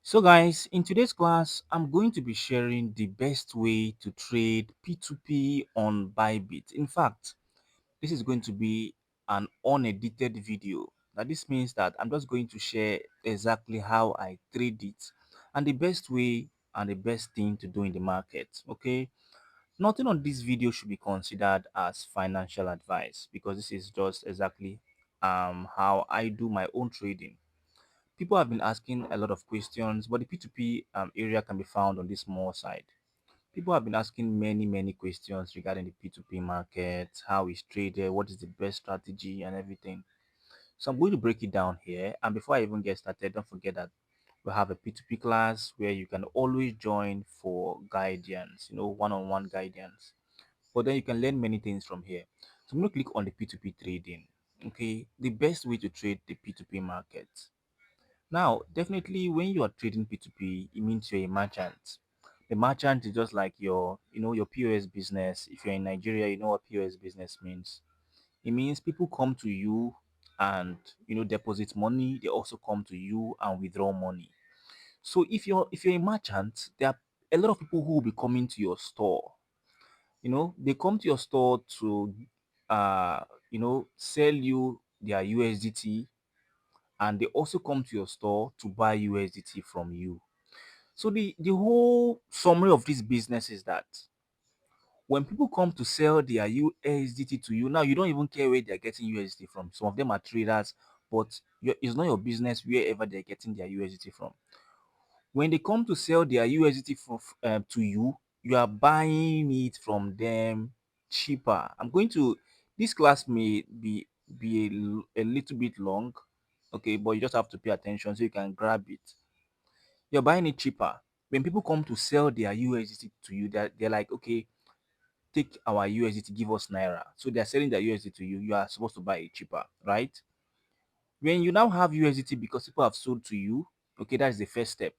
So guys, in today's class, I'm going to be sharing the best way to trade P2P on Bybit. In fact, this is going to be an unedited video. Now this means that I'm just going to share exactly how I trade it and the best way and the best thing to do in the market. Okay, nothing on this video should be considered as financial advice because this is just exactly how I do my own trading. People have been asking a lot of questions, but the P2P area can be found on this small side. People have been asking many questions regarding the P2P market, how it's traded, what is the best strategy, and everything. So I'm going to break it down here. And before I even get started, don't forget that we have a P2P class where you can always join for guidance, one-on-one guidance. But then you can learn many things from here. So I'm going to click on the P2P trading. Okay, the best way to trade the P2P market. Now, definitely when you are trading P2P, it means you're a merchant. The merchant is just like your POS business. If you're in Nigeria, you know what POS business means. It means people come to you and deposit money. They also come to you and withdraw money. So if you're a merchant, there are a lot of people who will be coming to your store. They come to your store to sell you their USDT, and they also come to your store to buy USDT from you. So the whole summary of this business is that when people come to sell their USDT to you, now you don't even care where they're getting USDT from. Some of them are traders, but it's not your business wherever they're getting their USDT from. When they come to sell their USDT to you, you are buying it from them cheaper. This class may be a little bit long, okay, but you just have to pay attention so you can grab it. You're buying it cheaper. When people come to sell their USDT to you, they're like, okay, take our USDT, give us Naira. So they're selling their USDT to you. You are supposed to buy it cheaper, right? When you now have USDT because people have sold to you, okay, that's the first step.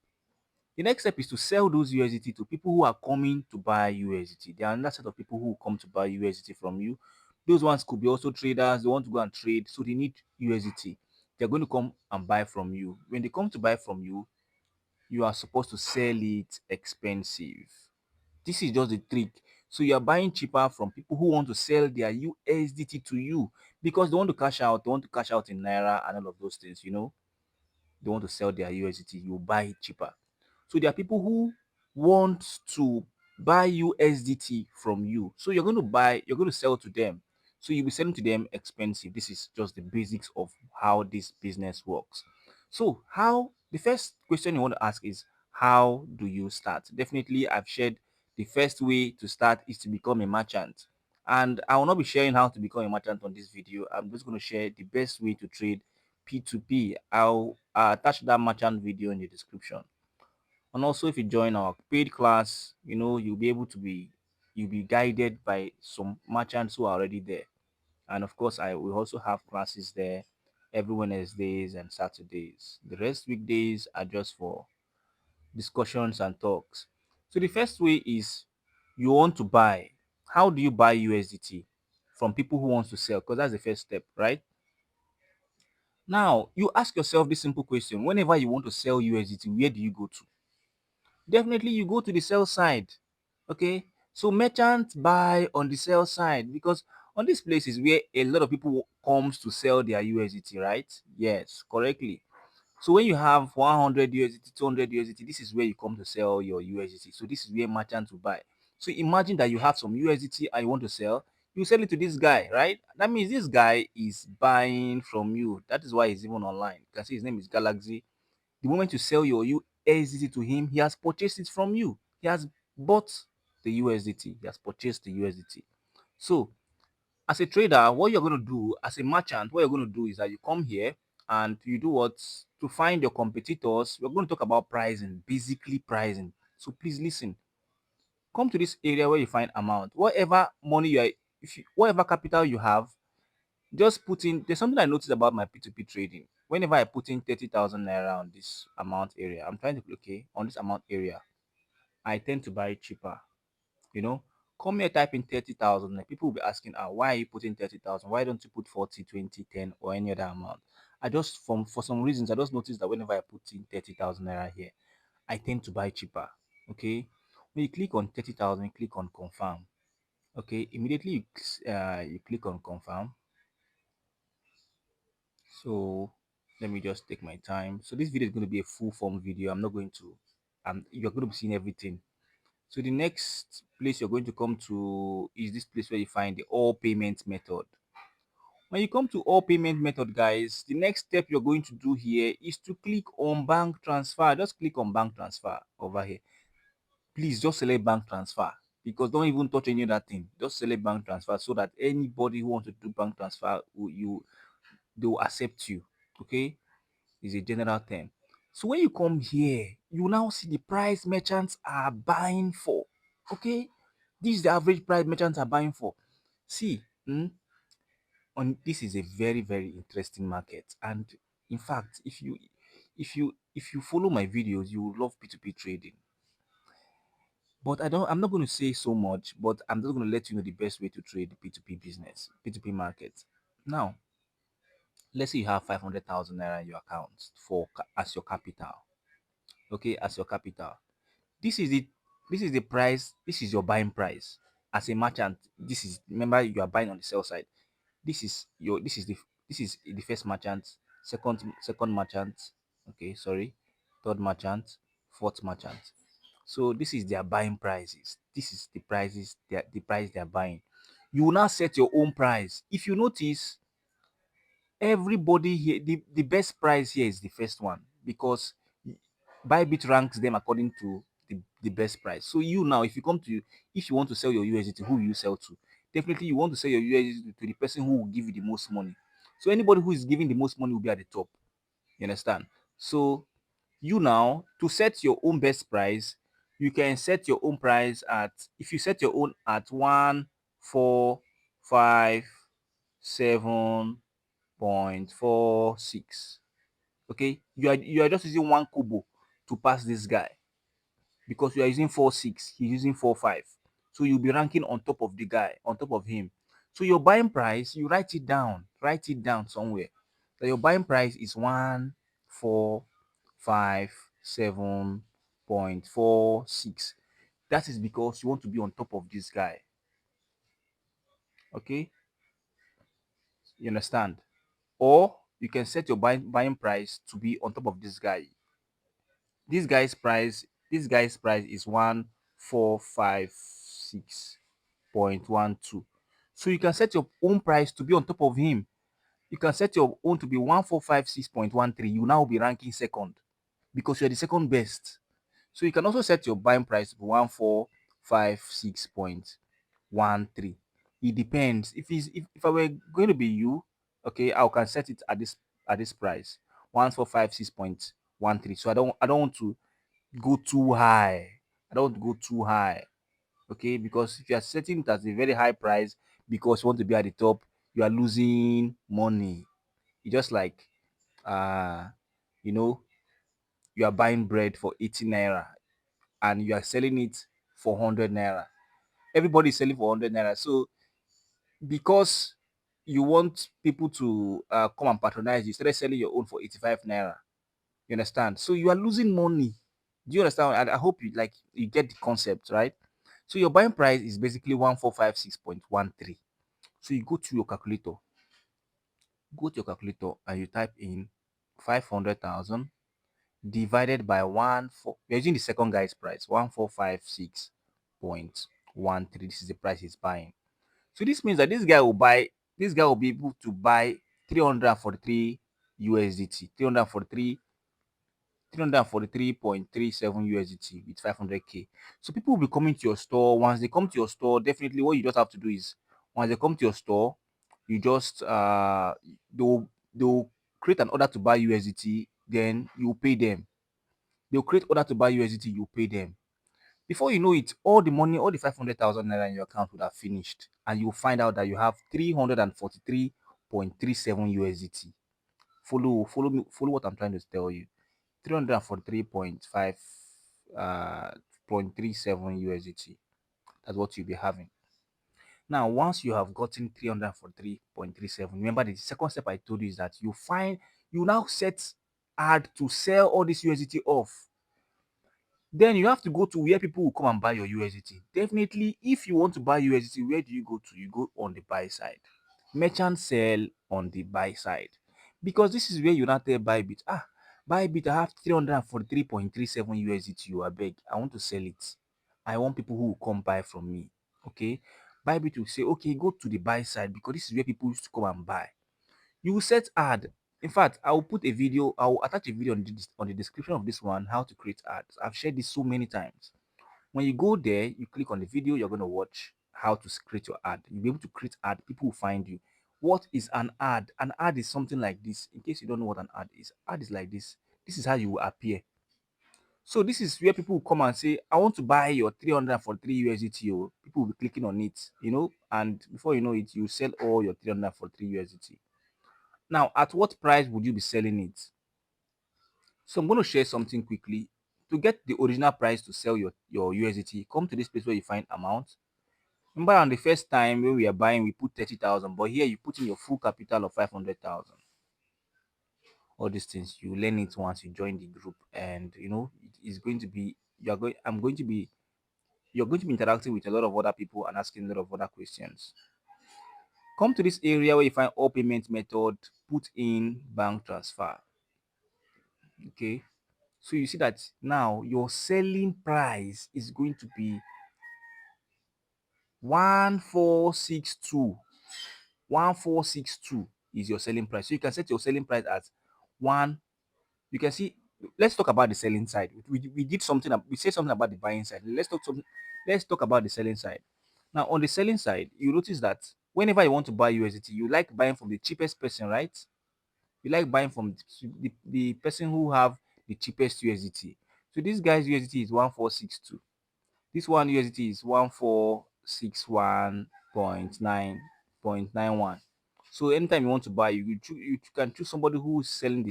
The next step is to sell those USDT to people who are coming to buy USDT. There are another set of people who come to buy USDT from you. Those ones could be also traders. They want to go and trade, so they need USDT. They're going to come and buy from you. When they come to buy from you, you are supposed to sell it expensive. This is just the trick. So you are buying cheaper from people who want to sell their USDT to you because they want to cash out. They want to cash out in Naira and all of those things. They want to sell their USDT. You buy it cheaper. So there are people who want to buy USDT from you. So you're going to sell to them. So you'll be selling to them expensive. This is just the basics of how this business works. So the first question you want to ask is, how do you start? Definitely, I've shared the first way to start is to become a merchant. And I will not be sharing how to become a merchant on this video. I'm just going to share the best way to trade P2P. I'll attach that merchant video in the description. And also, if you join our paid class, you'll be guided by some merchants who are already there. And of course, I will also have classes there every Wednesdays and Saturdays. The rest weekdays are just for discussions and talks. So the first way is you want to buy. How do you buy USDT? From people who wants to sell, because that's the first step, right? Now you ask yourself this simple question: whenever you want to sell USDT, where do you go to? Definitely you go to the sell side. Okay, so merchants buy on the sell side because on these places where a lot of people comes to sell their USDT, right? Yes, correctly. So when you have 100 USDT, 200 USDT, this is where you come to sell your USDT. So this is where merchants will buy. So imagine that you have some USDT and you want to sell. You sell it to this guy, right? That means this guy is buying from you. That is why he's even online. You can see his name is Galaxy. The moment you sell your USDT to him, he has purchased it from you. He has bought the USDT. He has purchased the USDT. So as a trader, what you're going to do, as a merchant, what you're going to do is that you come here and you do what? To find your competitors. We're going to talk about pricing, basically pricing. So please listen. Come to this area where you find amount. Whatever money you are, whatever capital you have, just put in. There's something I noticed about my P2P trading. Whenever I put in 30,000 naira on this amount area, I'm trying to okay on this amount area, I tend to buy cheaper. You know, come here, type in 30,000. Like people will be asking, why are you putting 30,000? Why don't you put 40, 20, 10, or any other amount? I just for some reasons I just noticed that whenever I put in 30,000 naira here, I tend to buy cheaper. Okay. When you click on 30,000, click on confirm. Okay. Immediately you click on confirm. So let me just take my time. So this video is going to be a full form video. I'm not going to, you're going to be seeing everything. So the next place you're going to come to is this place where you find the all payment method. When you come to all payment method, guys, the next step you're going to do here is to click on bank transfer. Just click on bank transfer over here. Please just select bank transfer, because don't even touch any other thing. Just select bank transfer so that anybody who wants to do bank transfer, they will accept you. Okay, is a general term. So when you come here, you now see the price merchants are buying for. Okay, this is the average price merchants are buying for. See, on this is a very interesting market, and in fact, if you follow my videos, you will love P2P trading. But I'm not going to say so much, but I'm just going to let you know the best way to trade the P2P business, P2P market. Now, let's say you have 500,000 naira in your account as your capital. Okay, as your capital. This is the this is the price, this is your buying price. As a merchant, this is, remember, you are buying on the sell side. This is the first merchant, second merchant, okay, sorry, third merchant, fourth merchant. So this is their buying prices. This is the prices, the price they are buying. You will now set your own price. If you notice, everybody here, the best price here is the first one, because Bybit ranks them according to the best price. So you now, if you want to sell your USDT, who will you sell to? Definitely you want to sell your USDT to the person who will give you the most money. So anybody who is giving the most money will be at the top. You understand? So you now, to set your own best price, you can set your own price at, if you set your own at 1,457.46. Okay, you are just using one kobo to pass this guy, because you are using 4.6, he's using 4.5. So you'll be ranking on top of the guy, on top of him. So your buying price, you write it down somewhere. So your buying price is 1,457.46. That is because you want to be on top of this guy. Okay, you understand? Or you can set your buying price to be on top of this guy. This guy's price is 1,456.12. So you can set your own price to be on top of him. You can set your own to be 1,456.13. You now be ranking second, because you're the second best. So you can also set your buying price to 1,456.13. It depends. If I were going to be you, okay, I can set it at this price, 1,456.13. So I don't want to go too high. I don't want to go too high. Okay, because if you are setting it as a very high price because you want to be at the top, you are losing money. It's just like, uh you know, you are buying bread for 80 naira and you are selling it for 100 naira. Everybody is selling for 100 naira. So because you want people to come and patronize you, started selling your own for 85 naira. You understand? So you are losing money. Do you understand? I hope you get the concept, right? So your buying price is basically 1,456.13. So you go to your calculator and you type in 500,000 divided by 1 4. We're using the second guy's price, 1,456.13. This is the price he's buying. So this means that this guy will be able to buy 343 USDT, 343.37 USDT with 500k. So people will be coming to your store. Once they come to your store, definitely what you just have to do is, once they come to your store, you just they'll create an order to buy USDT, then you pay them. They'll create order to buy USDT, you pay them. Before you know it, all the money, all the 500,000 naira in your account would have finished, and you'll find out that you have 343.37 USDT. Follow me, follow what I'm trying to tell you. 343.5 uh 0.37 USDT. That's what you'll be having. Now, once you have gotten 343.37, remember the second step I told you is that you now set hard to sell all this USDT off. Then you have to go to where people will come and buy your USDT. Definitely, if you want to buy USDT, where do you go to? You go on the buy side. Merchant sell on the buy side. Because this is where you now tell Bybit, Bybit, I have 343.37 USDT. You, I beg, I want to sell it. I want people who will come buy from me. Okay. Bybit will say, okay, go to the buy side because this is where people used to come and buy. You will set ad. In fact, I will put a video, I will attach a video on the description of this one, how to create ads. I've shared this so many times. When you go there, you click on the video, you're going to watch how to create your ad. You'll be able to create ad, people will find you. What is an ad? An ad is something like this. In case you don't know what an ad is like this. This is how you will appear. So this is where people will come and say, I want to buy your 343 USDT. Oh. People will be clicking on it, and before you know it, you sell all your 343 USDT. Now, at what price would you be selling it? So I'm going to share something quickly. To get the original price to sell your USDT, come to this place where you find amount. Remember on the first time when we are buying, we put 30,000, but here you put in your full capital of 500,000. All these things, you learn it once you join the group, and it is going to be, you're going to be interacting with a lot of other people and asking a lot of other questions. Come to this area where you find all payment method, put in bank transfer. Okay. So you see that now your selling price is going to be 1462. 1462 is your selling price. So you can set your selling price at one. You can see, let's talk about the selling side. We did something, we said something about the buying side. Let's talk about the selling side. Now, on the selling side, you notice that whenever you want to buy USDT, you like buying from the cheapest person, right? You like buying from the person who have the cheapest USDT. So this guy's USDT is 1462. This one USDT is 1461.9.91. So anytime you want to buy, you can choose somebody who is selling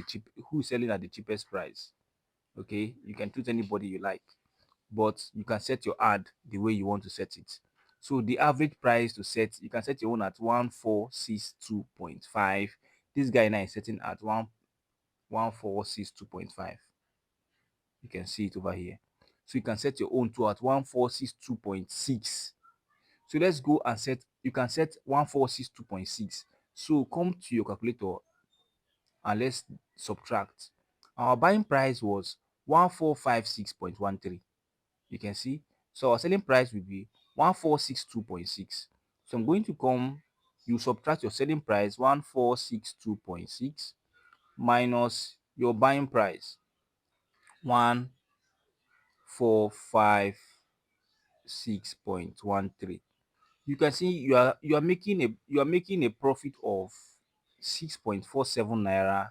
at the cheapest price. Okay, you can choose anybody you like, but you can set your ad the way you want to set it. So the average price to set, you can set your own at 1462.5. This guy now is setting at 1462.5. You can see it over here. So you can set your own to at 1462.6. So let's go and you can set 1462.6. So come to your calculator and let's subtract. Our buying price was 1456.13. You can see. So our selling price will be 1462.6. So I'm going to you subtract your selling price 1462.6 minus your buying price 1456.13. You can see you are making a profit of 6.47 naira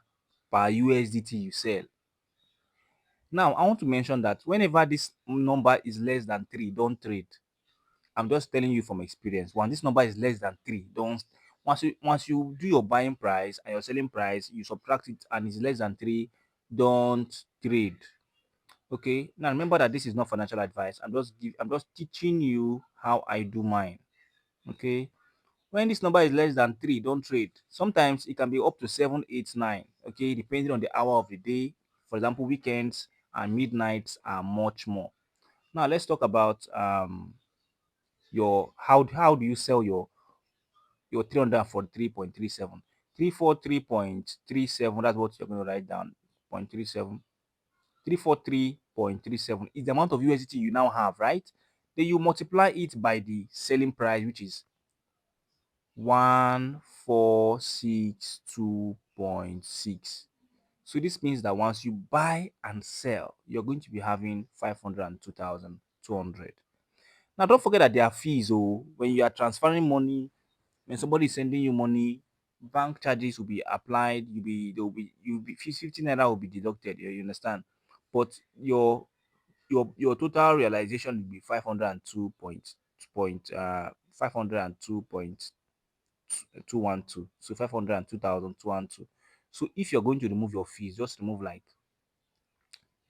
per USDT you sell. Now I want to mention that whenever this number is less than 3, don't trade. I'm just telling you from experience. When this number is less than 3, don't. Once you do your buying price and your selling price, you subtract it and it's less than 3, don't trade. Okay. Now remember that this is not financial advice. I'm just teaching you how I do mine. Okay. When this number is less than 3, don't trade. Sometimes it can be up to 7, 8, 9. Okay, depending on the hour of the day. For example, weekends and midnights are much more. Now let's talk about your how do you sell your 343.37. 343.37, that's what you're going to write down. 0.37. 343.37 is the amount of USDT you now have, right? Then you multiply it by the selling price, which is 1462.6. So this means that once you buy and sell, you're going to be having 502,200. Now don't forget that there are fees. Oh, when you are transferring money, when somebody is sending you money, bank charges will be applied. You'll be 50 naira will be deducted. You understand? But your total realization will be 502 502.212. So 502,212. So if you're going to remove your fees, just remove like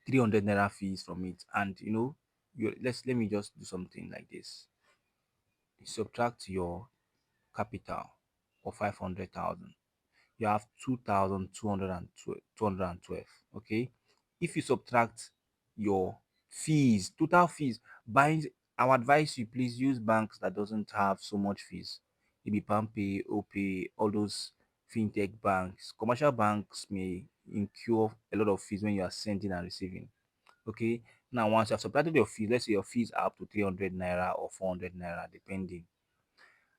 300 naira fees from it, and let me just do something like this. Subtract your capital of 500,000. You have 2,212. Okay. If you subtract your fees, total fees. Buying, I would advise you please use banks that doesn't have so much fees. Maybe Pampay, Opay, all those fintech banks. Commercial banks may incur a lot of fees when you are sending and receiving. Okay. Now, once you have subtracted your fees, let's say your fees are up to 300 naira or 400 naira, depending.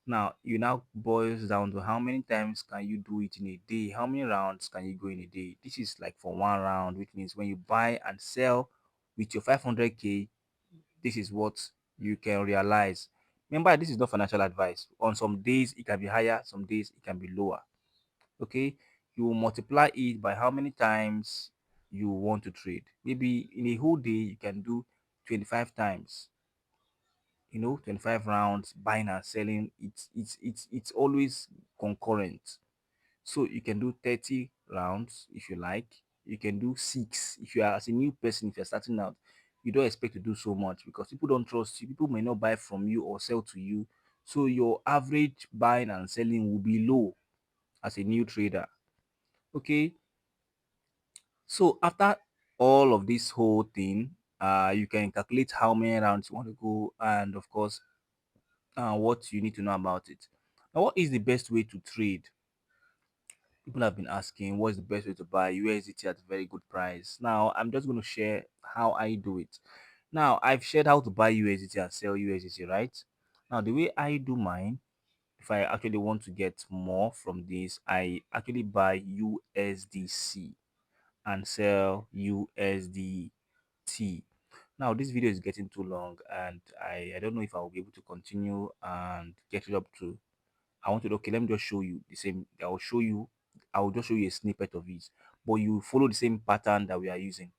Now, you now boils down to how many times can you do it in a day? How many rounds can you go in a day? This is like for one round, which means when you buy and sell with your 500k, this is what you can realize. Remember, this is not financial advice. On some days it can be higher, some days it can be lower. Okay, you will multiply it by how many times you want to trade. Maybe in a whole day you can do 25 times, 25 rounds buying and selling. It's always concurrent. So you can do 30 rounds if you like. You can do 6 if you are, as a new person, if you're starting out. You don't expect to do so much because people don't trust you. People may not buy from you or sell to you. So your average buying and selling will be low as a new trader. Okay. So after all of this whole thing, you can calculate how many rounds you want to go, and of course, what you need to know about it. Now, what is the best way to trade? People have been asking what's the best way to buy USDT at a very good price. Now, I'm just going to share how I do it. Now, I've shared how to buy USDT and sell USDT, right? Now, the way I do mine, if I actually want to get more from this, I actually buy USDC and sell USDT. Now, this video is getting too long, and I don't know if I will be able to continue and get it up to. I wanted, okay, let me just show you the same. I will just show you a snippet of it, but you follow the same pattern that we are using.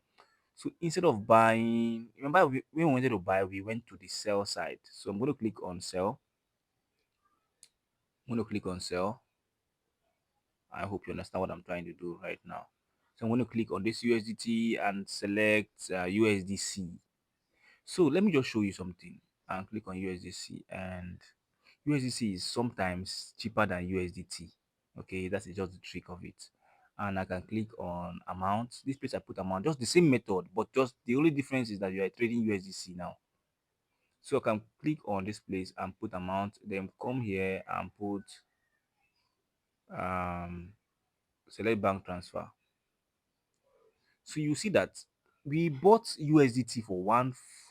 So instead of buying, remember when we wanted to buy, we went to the sell side. So I'm going to click on sell. I'm going to click on sell. I hope you understand what I'm trying to do right now. So I'm going to click on this USDT and select USDC. So let me just show you something and click on USDC, and USDC is sometimes cheaper than USDT. Okay, that's just the trick of it. And I can click on amount. This place I put amount, just the same method, but just the only difference is that you are trading USDC now. So I can click on this place and put amount, then come here and put um select bank transfer. So you see that we bought USDT for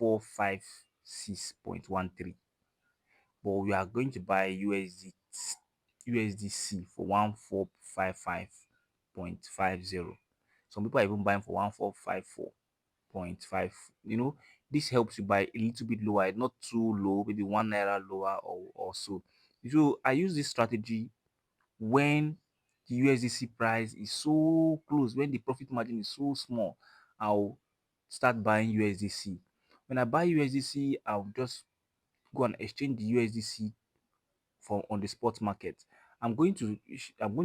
1456.13, but we are going to buy USDC for 1455.50. Some people are even buying for 1454.5. This helps you buy a little bit lower, not too low, maybe 1 naira lower or so. So I use this strategy when the USDC price is so close, when the profit margin is so small. I'll start buying USDC. When I buy USDC, I'll just go and exchange the USDC for on the spot market. I'm going to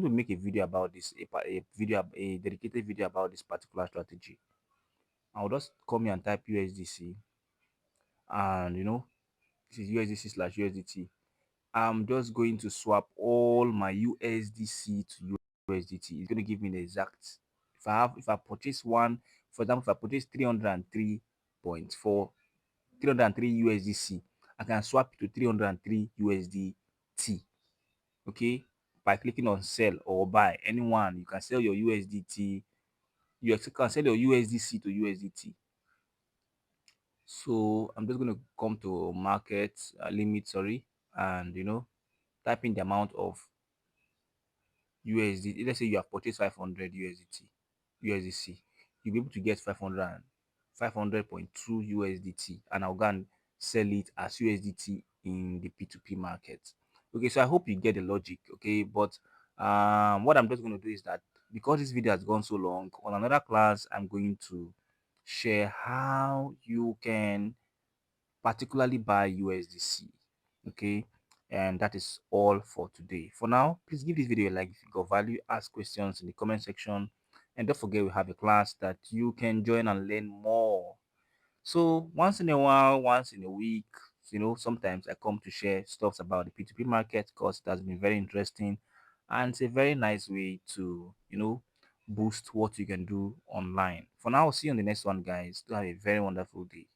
make a video about this, a dedicated video about this particular strategy. I'll just come here and type USDC, and this is USDC slash USDT. I'm just going to swap all my USDC to USDT. It's going to give me the exact. If I purchase one, for example, if I purchase 303.4, 303 USDC, I can swap it to 303 USDT. Okay, by clicking on sell or buy anyone, you can sell your USDT. You can sell your USDC to USDT. So I'm just going to come to market limit, sorry, and type in the amount of USD. Let's say you have purchased 500 USDC, you'll be able to get 500.2 USDT, and I'll go and sell it as USDT in the P2P market. Okay, so I hope you get the logic. Okay, but what I'm just going to do is that, because this video has gone so long, on another class I'm going to share how you can particularly buy USDC. Okay, and that is all for today. For now, please give this video a like if you got value, ask questions in the comment section, and don't forget we have a class that you can join and learn more. So once in a while, once in a week, sometimes I come to share stuff about the P2P market because it has been very interesting, and it's a very nice way to boost what you can do online. For now, I'll see you on the next one, guys. Do have a very wonderful day.